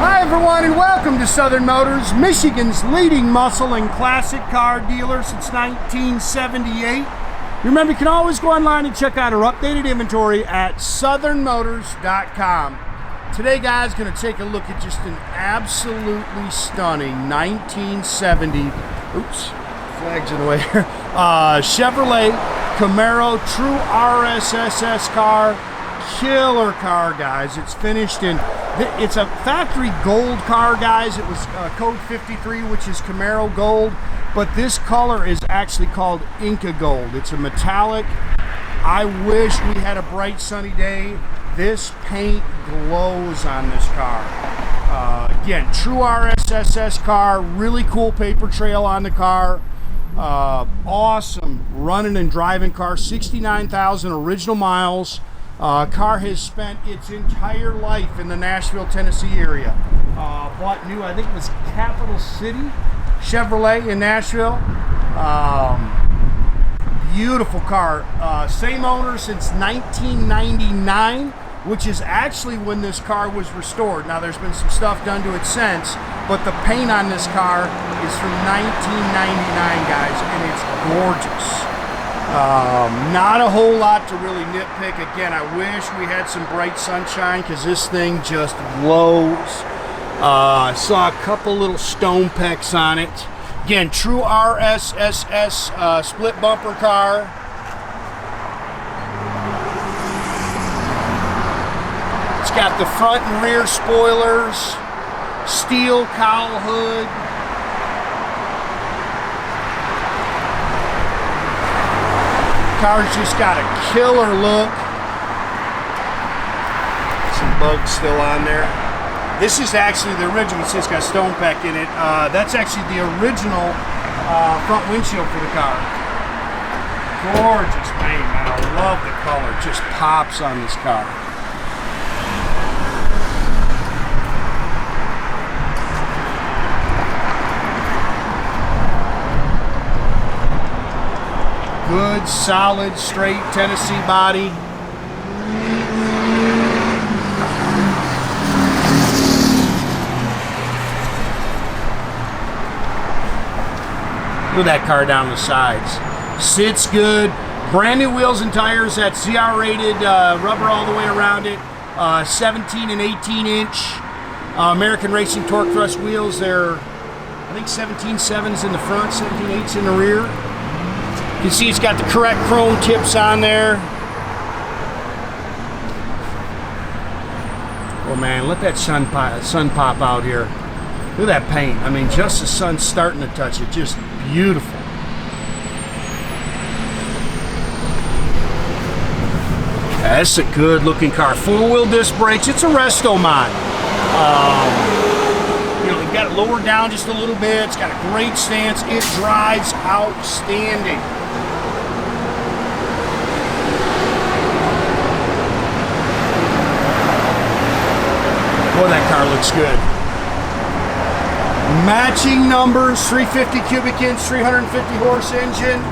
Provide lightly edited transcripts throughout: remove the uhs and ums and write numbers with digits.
Hi everyone and welcome to Southern Motors, Michigan's leading muscle and classic car dealer since 1978. Remember, you can always go online and check out our updated inventory at southernmotors.com. Today, guys, going to take a look at just an absolutely stunning 1970, oops, flags in the way here, Chevrolet Camaro True RSSS car. Killer car, guys. It's finished in, it's a factory gold car, guys. It was code 53, which is Camaro gold, but this color is actually called Inca gold. It's a metallic. I wish we had a bright sunny day. This paint glows on this car. Again, true RSSS car, really cool paper trail on the car. Awesome running and driving car, 69,000 original miles. Car has spent its entire life in the Nashville, Tennessee area. Bought new, I think it was Capital City Chevrolet in Nashville. Beautiful car. Same owner since 1999, which is actually when this car was restored. Now there's been some stuff done to it since, but the paint on this car is from 1999, guys, and it's gorgeous. Not a whole lot to really nitpick. Again, I wish we had some bright sunshine because this thing just glows. I saw a couple little stone pecks on it. Again, true RSSS split bumper car. It's got the front and rear spoilers, steel cowl hood. Car's just got a killer look. Some bugs still on there. This is actually the original. It's got stone peck in it. That's actually the original front windshield for the car. Gorgeous paint, man. I love the color. It just pops on this car. Good, solid, straight Tennessee body. Look at that car down the sides. Sits good. Brand new wheels and tires. That CR rated rubber all the way around it. 17 and 18 inch American Racing Torque Thrust wheels. They're, I think, 17.7s in the front, 17.8s in the rear. You can see it's got the correct chrome tips on there. Oh man, let that sun pop out here. Look at that paint. I mean, just the sun's starting to touch it. Just beautiful. Yeah, that's a good looking car. 4-wheel disc brakes. It's a resto mod. You know, you've got it lowered down just a little bit. It's got a great stance. It drives outstanding. Boy, that car looks good. Matching numbers, 350 cubic inch, 350 horse engine,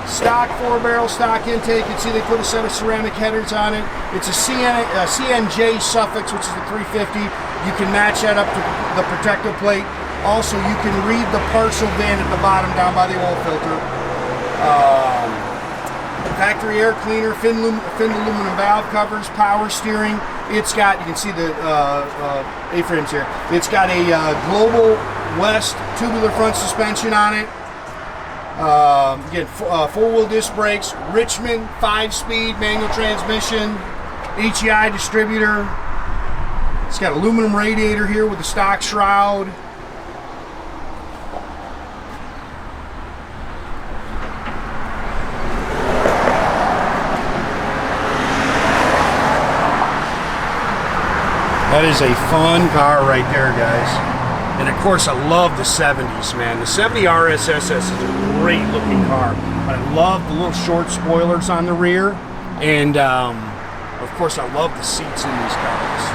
stock 4-barrel stock intake. You can see they put a set of ceramic headers on it. It's a CNJ suffix, which is the 350. You can match that up to the protective plate. Also, you can read the partial VIN at the bottom down by the oil filter. Factory air cleaner, fin aluminum valve covers, power steering. It's got, you can see the A-frames here. It's got a Global West tubular front suspension on it. Again, 4-wheel disc brakes, Richmond 5-speed manual transmission, HEI distributor. It's got aluminum radiator here with the stock shroud. That is a fun car right there, guys. And of course, I love the 70s, man. The 70 RSSS is a great looking car. I love the little short spoilers on the rear. And of course, I love the seats in these cars.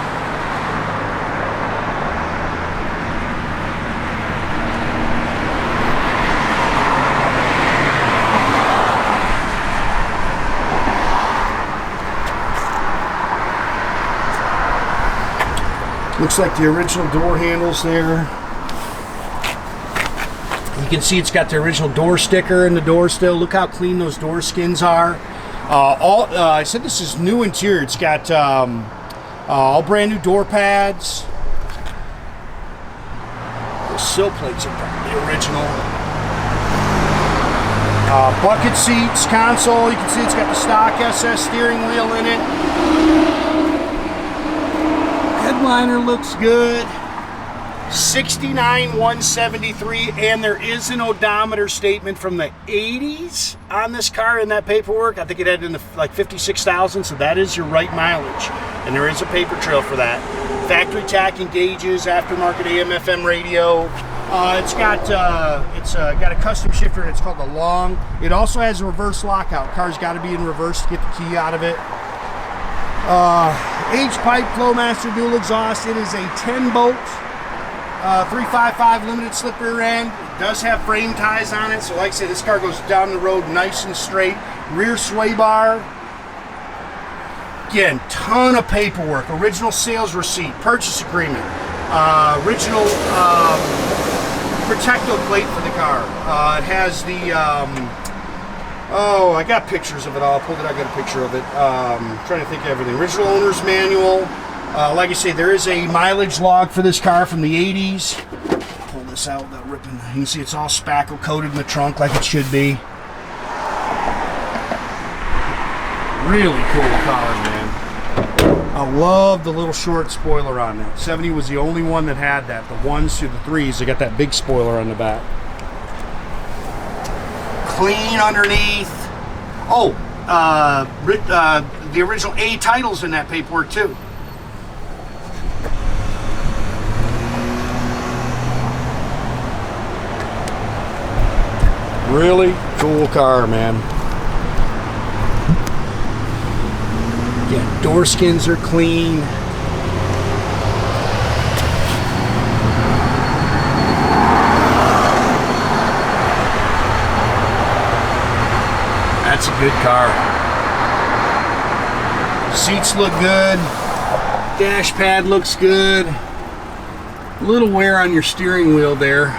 Looks like the original door handles there. You can see it's got the original door sticker in the door still. Look how clean those door skins are. I said this is new interior. It's got all brand new door pads. The sill plates are probably the original. Bucket seats, console. You can see it's got the stock SS steering wheel in it. Headliner looks good. 69,173, and there is an odometer statement from the 80s on this car in that paperwork. I think it had in the like 56,000, so that is your right mileage, and there is a paper trail for that. Factory tach and gauges, aftermarket AM/FM radio. It's got a custom shifter, and it's called the Long. It also has a reverse lockout. Car's got to be in reverse to get the key out of it. H-pipe Flowmaster dual exhaust. It is a 10-bolt 355 limited slip rear end. It does have frame ties on it, so like I said, this car goes down the road nice and straight. Rear sway bar. Again, ton of paperwork. Original sales receipt, purchase agreement, original protecto plate for the car. It has the I got pictures of it all. I pulled it out, got a picture of it. Trying to think of everything. Original owner's manual. Like I say, there is a mileage log for this car from the 80s. Pull this out without ripping. You can see it's all spackle coated in the trunk like it should be. Really cool car, man. I love the little short spoiler on that. 70 was the only one that had that. The 1s through the 3s, they got that big spoiler on the back. Clean underneath. Oh, the original A titles in that paperwork too. Really cool car, man. Yeah, door skins are clean. That's a good car. Seats look good. Dash pad looks good. A little wear on your steering wheel there.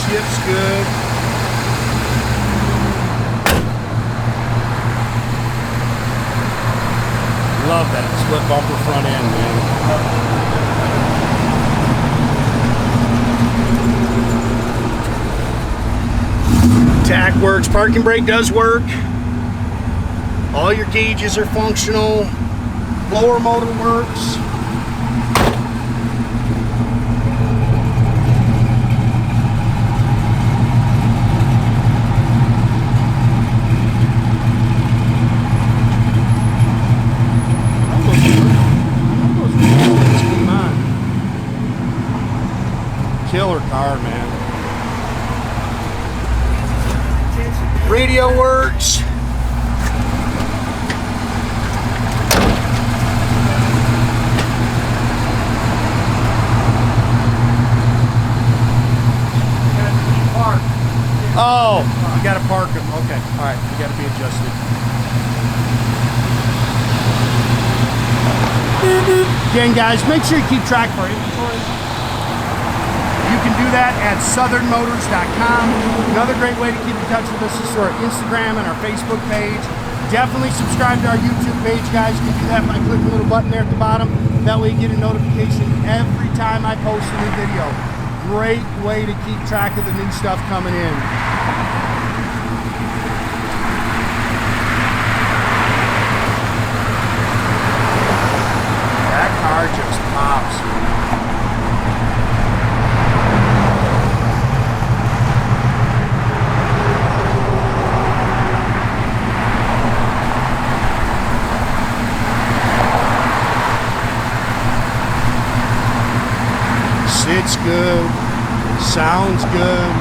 Shifts good. Love that split bumper front end, man. Tach works. Parking brake does work. All your gauges are functional. Blower motor works. Killer car, man. Radio works. Oh, you gotta park them. Okay, all right, you gotta be adjusted. Again, guys, make sure you keep track of our inventory. You can do that at southernmotors.com. Another great way to keep in touch with us is through our Instagram and our Facebook page. Definitely subscribe to our YouTube page, guys. You can do that by clicking the little button there at the bottom. That way you get a notification every time I post a new video. Great way to keep track of the new stuff coming in. That car just pops. Sits good. Sounds good.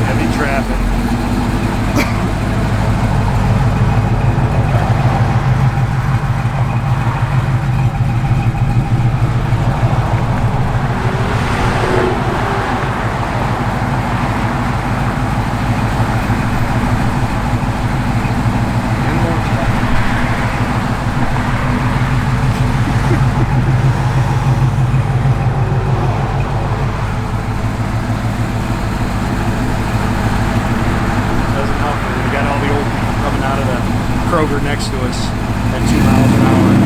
Heavy traffic. Kroger next to us at 2 miles an hour.